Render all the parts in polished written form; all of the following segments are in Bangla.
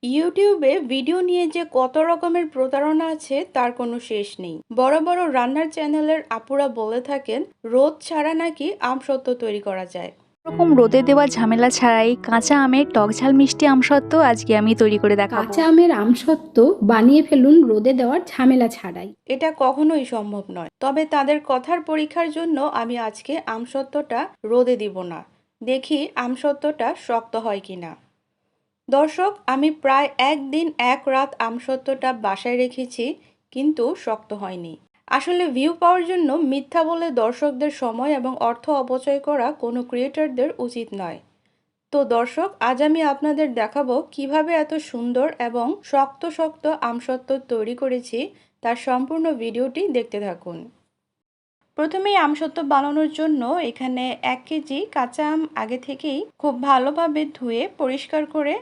ইউটিউবে ভিডিও নিয়ে যে কত রকমের প্রতারণা আছে তার কোনো শেষ নেই। বড় বড় রান্নার চ্যানেলের আপুরা বলে থাকেন রোদ ছাড়া নাকি আমসত্ত্ব তৈরি করা যায়। রকম রোদে দেওয়া ঝামেলা ছাড়াই কাঁচা আমের টকঝাল মিষ্টি আমসত্ত্ব আজকে আমি তৈরি করে দেখাবো। কাঁচা আমের আমসত্ত্ব বানিয়ে ফেলুন রোদে দেওয়ার ঝামেলা ছাড়াই। এটা কখনোই সম্ভব নয়, তবে তাদের কথার পরীক্ষার জন্য আমি আজকে আমসত্ত্বটা রোদে দিব না, দেখি আমসত্ত্বটা শক্ত হয় কিনা। দর্শক, আমি প্রায় একদিন এক রাত আমসত্ত্বটা বাসায় রেখেছি, কিন্তু শক্ত হয়নি। আসলে ভিউ পাওয়ার জন্য মিথ্যা বলে দর্শকদের সময় এবং অর্থ অপচয় করা কোনো ক্রিয়েটরদের উচিত নয়। তো দর্শক, আজ আমি আপনাদের দেখাবো কিভাবে এত সুন্দর এবং শক্ত শক্ত আমসত্ত্ব তৈরি করেছি। তার সম্পূর্ণ ভিডিওটি দেখতে থাকুন। প্রথমেই আমসত্ত্ব বানানোর জন্য এখানে 1 কেজি কাঁচা আম আগে থেকেই খুব ভালোভাবে ধুয়ে পরিষ্কার করে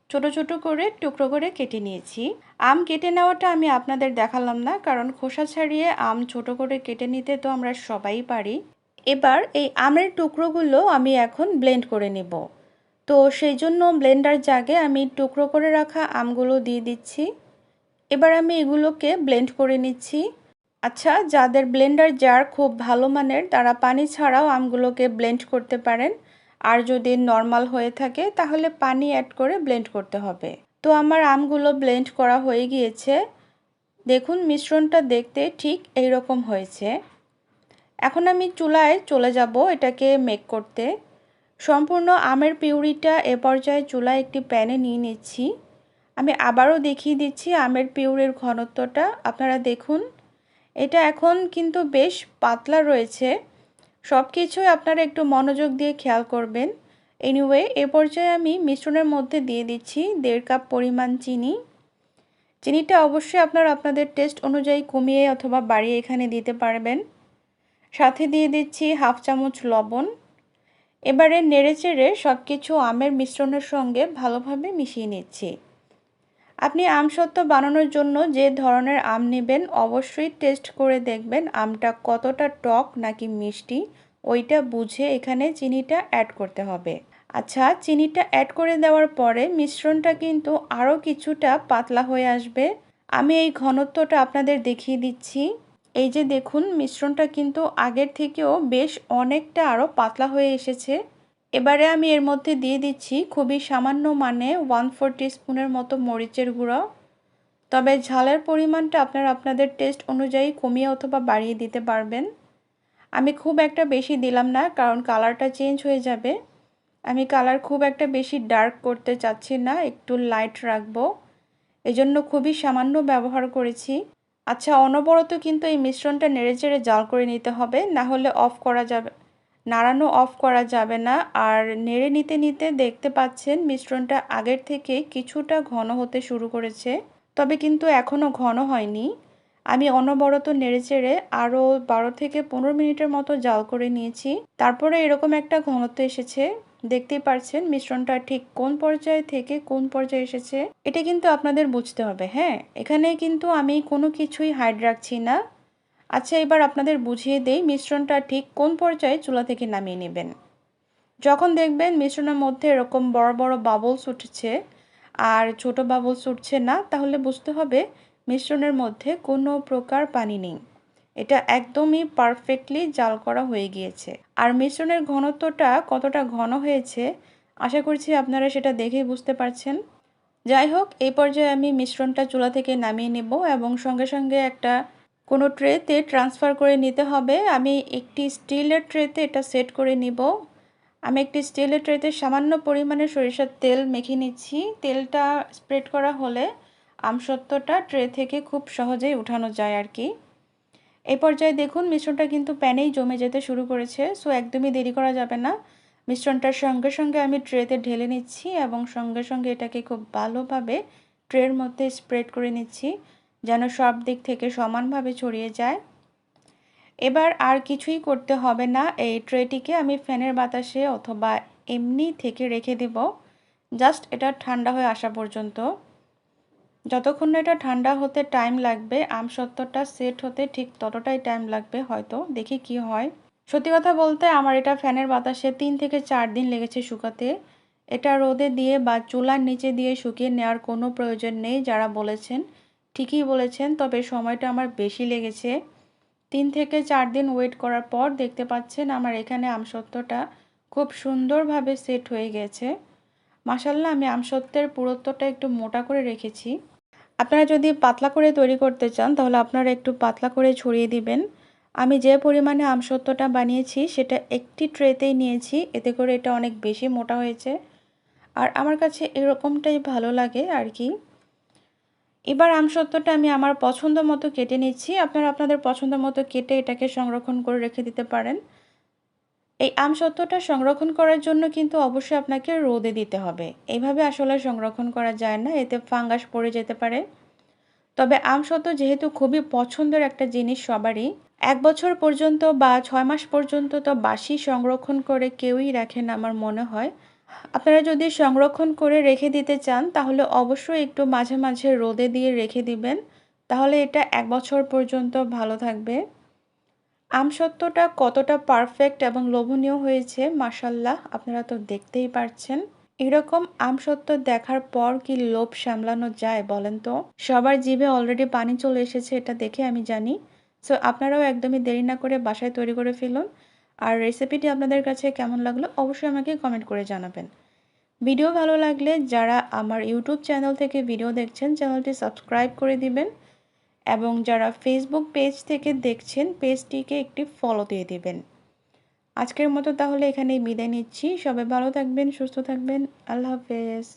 ছোট ছোট করে টুকরো করে কেটে নিয়েছি। আম কেটে নেওয়াটা আমি আপনাদের দেখালাম না, কারণ খোসা ছাড়িয়ে আম ছোট করে কেটে নিতে তো আমরা সবাই পারি। এবার এই আমের টুকরোগুলো আমি এখন ব্লেন্ড করে নেব। তো সেই জন্য ব্লেন্ডার জাগে আমি টুকরো করে রাখা আমগুলো দিয়ে দিচ্ছি। এবার আমি এগুলোকে ব্লেন্ড করে নিচ্ছি। আচ্ছা, যাদের ব্লেন্ডার জার খুব ভালো মানের তারা পানি ছাড়াও আমগুলোকে ব্লেন্ড করতে পারেন, আর যদি নর্মাল হয়ে থাকে তাহলে পানি অ্যাড করে ব্লেন্ড করতে হবে। তো আমার আমগুলো ব্লেন্ড করা হয়ে গিয়েছে। দেখুন মিশ্রণটা দেখতে ঠিক এই রকম হয়েছে। এখন আমি চুলায় চলে যাব এটাকে মেক করতে। সম্পূর্ণ আমের পিউরিটা এ পর্যায়ে চুলায় একটি প্যানে নিয়ে নিচ্ছি। আমি আবারও দেখিয়ে দিচ্ছি আমের পিউরির ঘনত্বটা। আপনারা দেখুন, এটা এখন কিন্তু বেশ পাতলা রয়েছে। সব কিছুই আপনারা একটু মনোযোগ দিয়ে খেয়াল করবেন। এনিওয়ে, এ পর্যায়ে আমি মিশ্রণের মধ্যে দিয়ে দিচ্ছি 1.5 কাপ পরিমাণ চিনি। চিনিটা অবশ্যই আপনারা আপনাদের টেস্ট অনুযায়ী কমিয়ে অথবা বাড়িয়ে এখানে দিতে পারবেন। সাথে দিয়ে দিচ্ছি 1/2 চামচ লবণ। এবারে নেড়েচেড়ে সব কিছু আমের মিশ্রণের সঙ্গে ভালোভাবে মিশিয়ে নিচ্ছি। আপনি আমসত্ত্ব বানানোর জন্য যে ধরনের আম নেবেন অবশ্যই টেস্ট করে দেখবেন আমটা কতটা টক নাকি মিষ্টি, ওইটা বুঝে এখানে চিনিটা অ্যাড করতে হবে। আচ্ছা, চিনিটা অ্যাড করে দেওয়ার পরে মিশ্রণটা কিন্তু আরও কিছুটা পাতলা হয়ে আসবে। আমি এই ঘনত্বটা আপনাদের দেখিয়ে দিচ্ছি। এই যে দেখুন, মিশ্রণটা কিন্তু আগের থেকেও বেশ অনেকটা আরও পাতলা হয়ে এসেছে। এবারে আমি এর মধ্যে দিয়ে দিচ্ছি খুবই সামান্য মানে 1/4 টিস্পুনের মতো মরিচের গুঁড়ো। তবে ঝালের পরিমাণটা আপনারা আপনাদের টেস্ট অনুযায়ী কমিয়ে অথবা বাড়িয়ে দিতে পারবেন। আমি খুব একটা বেশি দিলাম না, কারণ কালারটা চেঞ্জ হয়ে যাবে। আমি কালার খুব একটা বেশি ডার্ক করতে চাচ্ছি না, একটু লাইট রাখবো, এজন্য খুবই সামান্য ব্যবহার করেছি। আচ্ছা, অনবরত কিন্তু এই মিশ্রণটা নেড়েচেড়ে জাল করে নিতে হবে, না হলে নাড়ানো অফ করা যাবে না। আর নেড়ে নিতে নিতে দেখতে পাচ্ছেন মিশ্রণটা আগের থেকে কিছুটা ঘন হতে শুরু করেছে, তবে কিন্তু এখনও ঘন হয়নি। আমি অনবরত নেড়েচেড়ে আরও 12 থেকে 15 মিনিটের মতো জাল করে নিয়েছি। তারপরে এরকম একটা ঘনত্ব এসেছে। দেখতেই পাচ্ছেন মিশ্রণটা ঠিক কোন পর্যায়ে থেকে কোন পর্যায়ে এসেছে, এটা কিন্তু আপনাদের বুঝতে হবে। হ্যাঁ, এখানে কিন্তু আমি কোনো কিছুই হাইড রাখছি না। আচ্ছা, এবার আপনাদের বুঝিয়ে দেই মিশ্রণটা ঠিক কোন পর্যায়ে চুলা থেকে নামিয়ে নেবেন। যখন দেখবেন মিশ্রণের মধ্যে এরকম বড় বড় বাবলস উঠছে আর ছোট বাবলস উঠছে না, তাহলে বুঝতে হবে মিশ্রণের মধ্যে কোনো প্রকার পানি নেই। এটা একদমই পারফেক্টলি জাল করা হয়ে গিয়েছে। আর মিশ্রণের ঘনত্বটা কতটা ঘন হয়েছে আশা করছি আপনারা সেটা দেখেই বুঝতে পারছেন। যাই হোক, এই পর্যায়ে আমি মিশ্রণটা চুলা থেকে নামিয়ে নেব এবং সঙ্গে সঙ্গে একটা কোনো ট্রেতে ট্রান্সফার করে নিতে হবে। আমি একটি স্টিলের ট্রেতে এটা সেট করে নিব। আমি একটি স্টিলের ট্রেতে সামান্য পরিমাণে সরিষার তেল মেখে নিচ্ছি। তেলটা স্প্রেড করা হলে আমসত্ত্বটা ট্রে থেকে খুব সহজেই উঠানো যায় আর কি। এই পর্যায়ে দেখুন মিশ্রণটা কিন্তু প্যানেই জমে যেতে শুরু করেছে, সো একদমই দেরি করা যাবে না। মিশ্রণটার সঙ্গে সঙ্গে আমি ট্রেতে ঢেলে নিচ্ছি এবং সঙ্গে সঙ্গে এটাকে খুব ভালোভাবে ট্রের মধ্যে স্প্রেড করে নিচ্ছি, যেন সব দিক থেকে সমানভাবে ছড়িয়ে যায়। এবার আর কিছুই করতে হবে না, এই ট্রেটিকে আমি ফ্যানের বাতাসে অথবা এমনি থেকে রেখে দেব, জাস্ট এটা ঠান্ডা হয়ে আসা পর্যন্ত। যতক্ষণ না এটা ঠান্ডা হতে টাইম লাগবে, আমসত্ত্বটা সেট হতে ঠিক ততটাই টাইম লাগবে হয়তো, দেখি কি হয়। সত্যি কথা বলতে আমার এটা ফ্যানের বাতাসে 3 থেকে 4 দিন লেগেছে শুকাতে। এটা রোদে দিয়ে বা চুলার নিচে দিয়ে শুকিয়ে নেওয়ার কোনো প্রয়োজন নেই। যারা বলেছেন ঠিকই বলেছেন, তবে সময়টা আমার বেশি লেগেছে। 3 থেকে 4 দিন ওয়েট করার পর দেখতে পাচ্ছেন আমার এখানে আমসত্ত্বটা খুব সুন্দরভাবে সেট হয়ে গেছে। মাশাআল্লাহ, আমি আমসত্ত্বের পুরুত্বটা একটু মোটা করে রেখেছি। আপনারা যদি পাতলা করে তৈরি করতে চান তাহলে আপনারা একটু পাতলা করে ছড়িয়ে দিবেন। আমি যে পরিমাণে আমসত্ত্বটা বানিয়েছি সেটা একটি ট্রেতেই নিয়েছি, এতে করে এটা অনেক বেশি মোটা হয়েছে। আর আমার কাছে এরকমটাই ভালো লাগে আর কি। এবার আমসত্ত্বটা আমি আমার পছন্দ মতো কেটে নিচ্ছি। আপনারা আপনাদের পছন্দ মতো কেটে এটাকে সংরক্ষণ করে রেখে দিতে পারেন। এই আমসত্ত্বটা সংরক্ষণ করার জন্য কিন্তু অবশ্যই আপনাকে রোদে দিতে হবে। এইভাবে আসলে সংরক্ষণ করা যায় না, এতে ফাঙ্গাস পড়ে যেতে পারে। তবে আমসত্ত্ব যেহেতু খুবই পছন্দের একটা জিনিস সবারই, 1 বছর পর্যন্ত বা 6 মাস পর্যন্ত তো বাসি সংরক্ষণ করে কেউই রাখে না আমার মনে হয়। আপনারা যদি সংরক্ষণ করে রেখে দিতে চান তাহলে অবশ্যই একটু মাঝে মাঝে রোদে দিয়ে রেখে দিবেন, তাহলে এটা 1 বছর পর্যন্ত ভালো থাকবে। আমসত্ত্বটা কতটা পারফেক্ট এবং লোভনীয় হয়েছে মাশাআল্লাহ, আপনারা তো দেখতেই পারছেন। এরকম আমসত্ত্ব দেখার পর কি লোভ সামলানো যায় বলেন তো? সবার জিভে অলরেডি পানি চলে এসেছে এটা দেখে, আমি জানি। সো আপনারাও একদমই দেরি না করে বাসায় তৈরি করে ফেলুন। আর রেসিপিটি আপনাদের কাছে কেমন লাগলো অবশ্যই আমাকে কমেন্ট করে জানাবেন। ভিডিও ভালো লাগলে যারা আমার ইউটিউব চ্যানেল থেকে ভিডিও দেখছেন চ্যানেলটি সাবস্ক্রাইব করে দিবেন, এবং যারা ফেসবুক পেজ থেকে দেখছেন পেজটিকে একটি ফলো দিয়ে দিবেন। আজকের মতো তাহলে এখানেই বিদায় নিচ্ছি। সবাই ভালো থাকবেন, সুস্থ থাকবেন। আল্লাহ হাফেজ।